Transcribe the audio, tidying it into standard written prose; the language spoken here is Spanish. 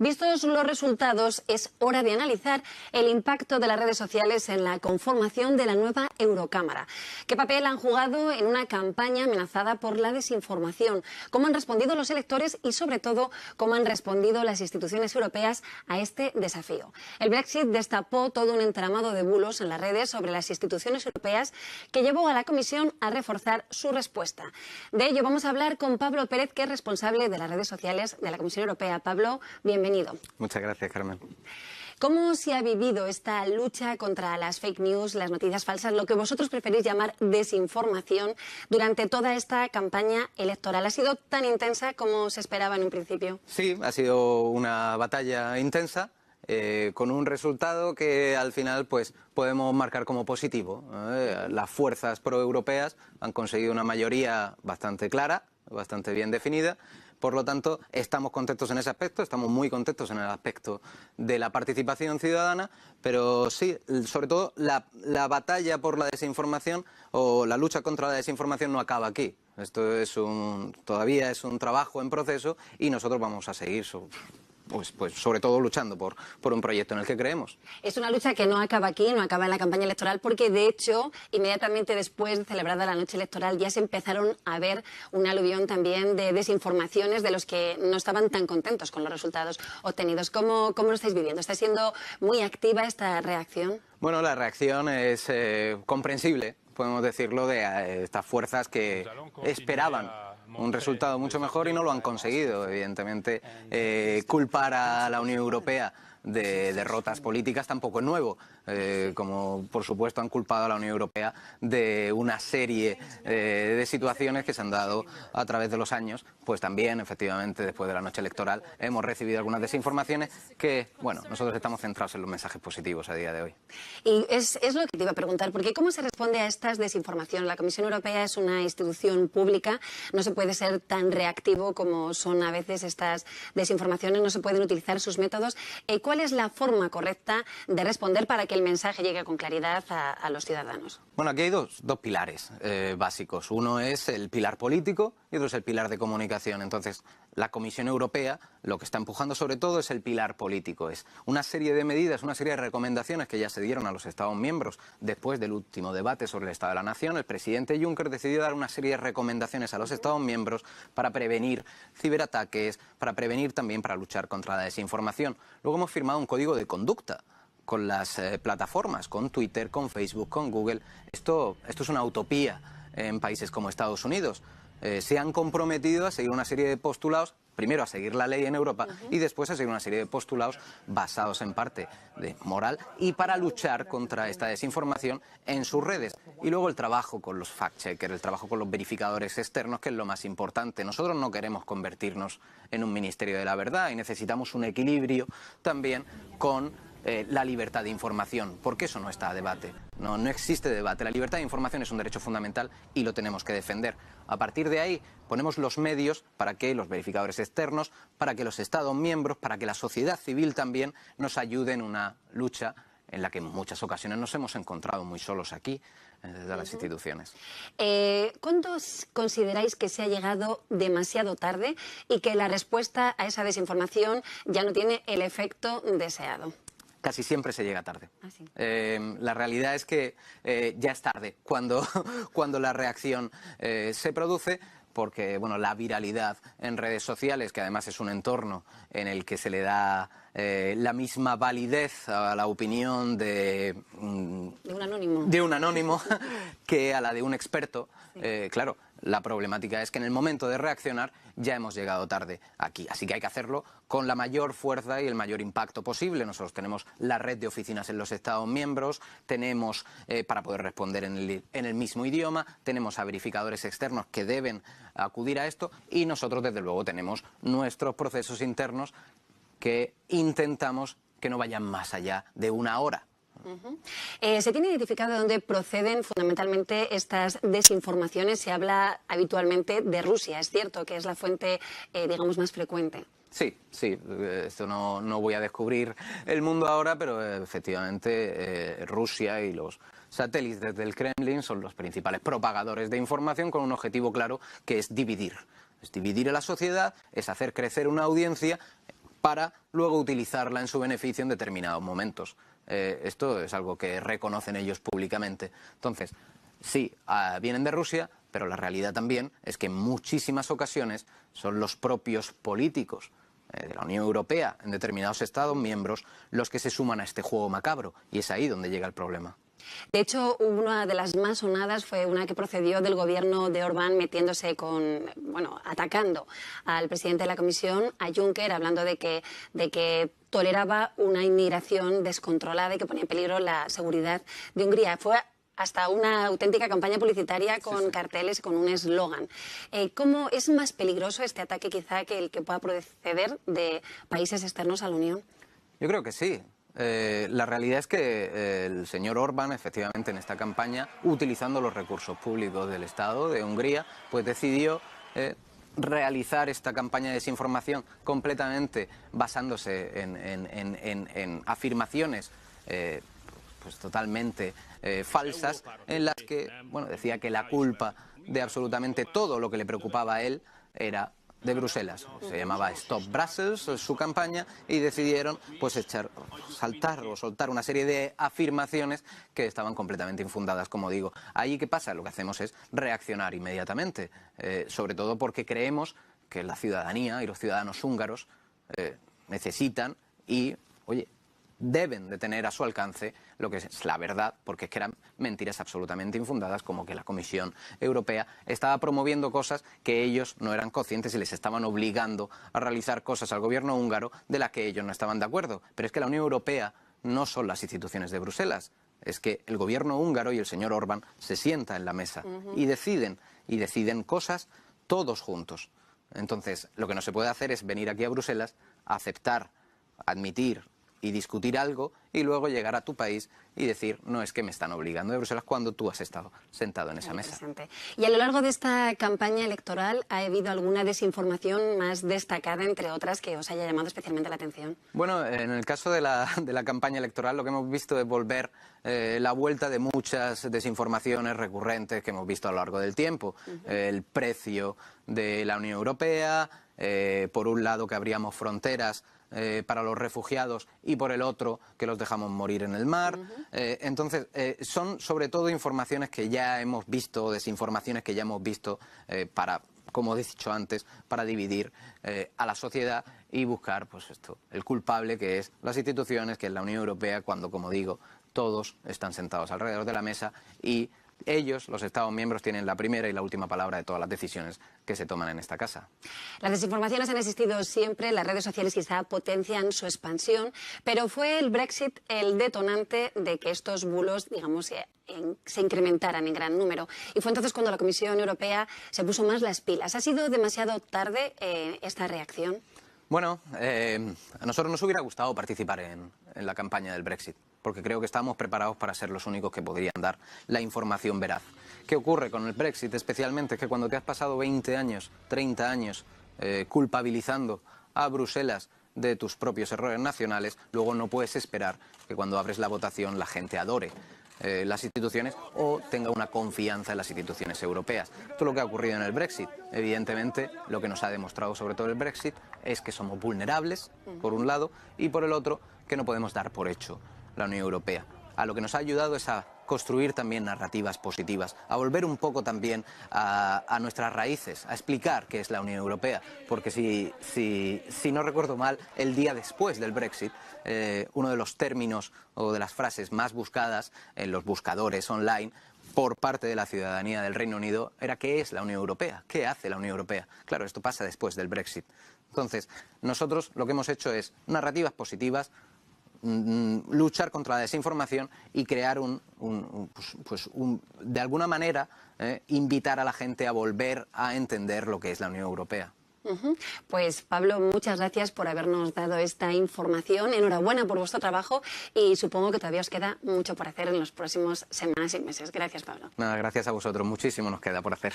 Vistos los resultados, es hora de analizar el impacto de las redes sociales en la conformación de la nueva Eurocámara. ¿Qué papel han jugado en una campaña amenazada por la desinformación? ¿Cómo han respondido los electores y, sobre todo, cómo han respondido las instituciones europeas a este desafío? El Brexit destapó todo un entramado de bulos en las redes sobre las instituciones europeas que llevó a la Comisión a reforzar su respuesta. De ello vamos a hablar con Pablo Pérez, que es responsable de las redes sociales de la Comisión Europea. Pablo, bienvenido. Muchas gracias, Carmen. ¿Cómo se ha vivido esta lucha contra las fake news, las noticias falsas, lo que vosotros preferís llamar desinformación, durante toda esta campaña electoral? ¿Ha sido tan intensa como se esperaba en un principio? Sí, ha sido una batalla intensa, con un resultado que al final pues podemos marcar como positivo. Las fuerzas proeuropeas han conseguido una mayoría bastante clara, bastante bien definida. Por lo tanto, estamos contentos en ese aspecto, estamos muy contentos en el aspecto de la participación ciudadana, pero sí, sobre todo la batalla por la desinformación o la lucha contra la desinformación no acaba aquí. Esto todavía es un trabajo en proceso y nosotros vamos a seguir pues sobre todo luchando por un proyecto en el que creemos. Es una lucha que no acaba aquí, no acaba en la campaña electoral, porque de hecho, inmediatamente después de celebrada la noche electoral, ya se empezaron a ver un aluvión también de desinformaciones de los que no estaban tan contentos con los resultados obtenidos. ¿Cómo lo estáis viviendo? ¿Está siendo muy activa esta reacción? Bueno, la reacción es comprensible, podemos decirlo, de estas fuerzas que esperaban un resultado mucho mejor y no lo han conseguido. Evidentemente, culpar a la Unión Europea de derrotas políticas tampoco es nuevo, como por supuesto han culpado a la Unión Europea de una serie de situaciones que se han dado a través de los años. Pues también, efectivamente, después de la noche electoral hemos recibido algunas desinformaciones que, bueno, nosotros estamos centrados en los mensajes positivos a día de hoy. Y es lo que te iba a preguntar, porque ¿cómo se responde a estas desinformaciones? La Comisión Europea es una institución pública, no se puede ser tan reactivo como son a veces estas desinformaciones, no se pueden utilizar sus métodos. ¿Cuál es la forma correcta de responder para que el mensaje llegue con claridad a los ciudadanos? Bueno, aquí hay dos pilares básicos. Uno es el pilar político y otro es el pilar de comunicación. Entonces, la Comisión Europea lo que está empujando sobre todo es el pilar político. Es una serie de medidas, una serie de recomendaciones que ya se dieron a los Estados miembros después del último debate sobre el Estado de la Nación. El presidente Juncker decidió dar una serie de recomendaciones a los Estados miembros para prevenir ciberataques, para prevenir también, para luchar contra la desinformación. Luego hemos firmado un código de conducta con las plataformas, con Twitter, con Facebook, con Google. Esto es una utopía en países como Estados Unidos. Se han comprometido a seguir una serie de postulados, primero a seguir la ley en Europa y después a seguir una serie de postulados basados en parte de moral y para luchar contra esta desinformación en sus redes. Y luego el trabajo con los fact-checkers, el trabajo con los verificadores externos, que es lo más importante. Nosotros no queremos convertirnos en un ministerio de la verdad y necesitamos un equilibrio también con la libertad de información, porque eso no está a debate. No existe debate. La libertad de información es un derecho fundamental y lo tenemos que defender. A partir de ahí ponemos los medios para que los verificadores externos, para que los Estados miembros, para que la sociedad civil también nos ayude en una lucha en la que en muchas ocasiones nos hemos encontrado muy solos aquí, desde las instituciones. ¿Cuándo consideráis que se ha llegado demasiado tarde y que la respuesta a esa desinformación ya no tiene el efecto deseado? Casi siempre se llega tarde. Ah, sí. La realidad es que ya es tarde cuando la reacción se produce, porque bueno, la viralidad en redes sociales, que además es un entorno en el que se le da la misma validez a la opinión de un anónimo que a la de un experto, sí. Claro, la problemática es que en el momento de reaccionar ya hemos llegado tarde aquí. Así que hay que hacerlo con la mayor fuerza y el mayor impacto posible. Nosotros tenemos la red de oficinas en los Estados miembros, tenemos para poder responder en el mismo idioma, tenemos a verificadores externos que deben acudir a esto y nosotros desde luego tenemos nuestros procesos internos que intentamos que no vayan más allá de una hora. ¿Se tiene identificado de dónde proceden fundamentalmente estas desinformaciones? Se habla habitualmente de Rusia, es cierto que es la fuente, digamos, más frecuente. Sí, esto no voy a descubrir el mundo ahora, pero efectivamente Rusia y los satélites del Kremlin son los principales propagadores de información con un objetivo claro que es dividir. Es dividir a la sociedad, es hacer crecer una audiencia para luego utilizarla en su beneficio en determinados momentos. Esto es algo que reconocen ellos públicamente. Entonces, sí, vienen de Rusia, pero la realidad también es que en muchísimas ocasiones son los propios políticos de la Unión Europea, en determinados Estados miembros, los que se suman a este juego macabro. Y es ahí donde llega el problema. De hecho, una de las más sonadas fue una que procedió del gobierno de Orbán metiéndose atacando al presidente de la Comisión, a Juncker, hablando de que toleraba una inmigración descontrolada y que ponía en peligro la seguridad de Hungría. Fue hasta una auténtica campaña publicitaria con carteles y con un eslogan. ¿Cómo es más peligroso este ataque quizá que el que pueda proceder de países externos a la Unión? Yo creo que sí. La realidad es que el señor Orbán, efectivamente, en esta campaña, utilizando los recursos públicos del Estado de Hungría, pues decidió realizar esta campaña de desinformación completamente basándose en afirmaciones pues totalmente falsas, en las que decía que la culpa de absolutamente todo lo que le preocupaba a él era de Bruselas. Se llamaba Stop Brussels, su campaña, y decidieron pues soltar una serie de afirmaciones que estaban completamente infundadas, como digo. Ahí, ¿qué pasa? Lo que hacemos es reaccionar inmediatamente, sobre todo porque creemos que la ciudadanía y los ciudadanos húngaros necesitan y, deben de tener a su alcance lo que es la verdad, porque es que eran mentiras absolutamente infundadas, como que la Comisión Europea estaba promoviendo cosas que ellos no eran conscientes y les estaban obligando a realizar cosas al gobierno húngaro de las que ellos no estaban de acuerdo. Pero es que la Unión Europea no son las instituciones de Bruselas, es que el gobierno húngaro y el señor Orbán se sientan en la mesa y deciden cosas todos juntos. Entonces, lo que no se puede hacer es venir aquí a Bruselas, aceptar, admitir y discutir algo y luego llegar a tu país y decir, no, es que me están obligando de Bruselas cuando tú has estado sentado en esa mesa. Y a lo largo de esta campaña electoral, ¿ha habido alguna desinformación más destacada, entre otras, que os haya llamado especialmente la atención? Bueno, en el caso de la campaña electoral, lo que hemos visto es volver la vuelta de muchas desinformaciones recurrentes que hemos visto a lo largo del tiempo. El precio de la Unión Europea, por un lado que abríamos fronteras para los refugiados y por el otro que los dejamos morir en el mar. Entonces, son sobre todo informaciones que ya hemos visto, desinformaciones que ya hemos visto para, como he dicho antes, para dividir a la sociedad y buscar pues el culpable, que es las instituciones, que es la Unión Europea, cuando, como digo, todos están sentados alrededor de la mesa y ellos, los Estados miembros, tienen la primera y la última palabra de todas las decisiones que se toman en esta casa. Las desinformaciones han existido siempre, las redes sociales quizá potencian su expansión, pero fue el Brexit el detonante de que estos bulos, digamos, se incrementaran en gran número. Y fue entonces cuando la Comisión Europea se puso más las pilas. ¿Ha sido demasiado tarde esta reacción? Bueno, a nosotros nos hubiera gustado participar en la campaña del Brexit, porque creo que estábamos preparados para ser los únicos que podrían dar la información veraz. ¿Qué ocurre con el Brexit especialmente? Es que cuando te has pasado 20 años, 30 años culpabilizando a Bruselas de tus propios errores nacionales, luego no puedes esperar que cuando abres la votación la gente adore las instituciones o tenga una confianza en las instituciones europeas. Esto es lo que ha ocurrido en el Brexit. Evidentemente, lo que nos ha demostrado sobre todo el Brexit es que somos vulnerables, por un lado, y por el otro, que no podemos dar por hecho la Unión Europea. A lo que nos ha ayudado es a construir también narrativas positivas, a volver un poco también a nuestras raíces, a explicar qué es la Unión Europea, porque si no recuerdo mal, el día después del Brexit, uno de los términos o de las frases más buscadas en los buscadores online por parte de la ciudadanía del Reino Unido era ¿qué es la Unión Europea? ¿Qué hace la Unión Europea? Claro, esto pasa después del Brexit. Entonces, nosotros lo que hemos hecho es narrativas positivas, luchar contra la desinformación y crear de alguna manera, invitar a la gente a volver a entender lo que es la Unión Europea. Pues Pablo, muchas gracias por habernos dado esta información. Enhorabuena por vuestro trabajo y supongo que todavía os queda mucho por hacer en los próximos semanas y meses. Gracias, Pablo. Nada, gracias a vosotros. Muchísimo nos queda por hacer.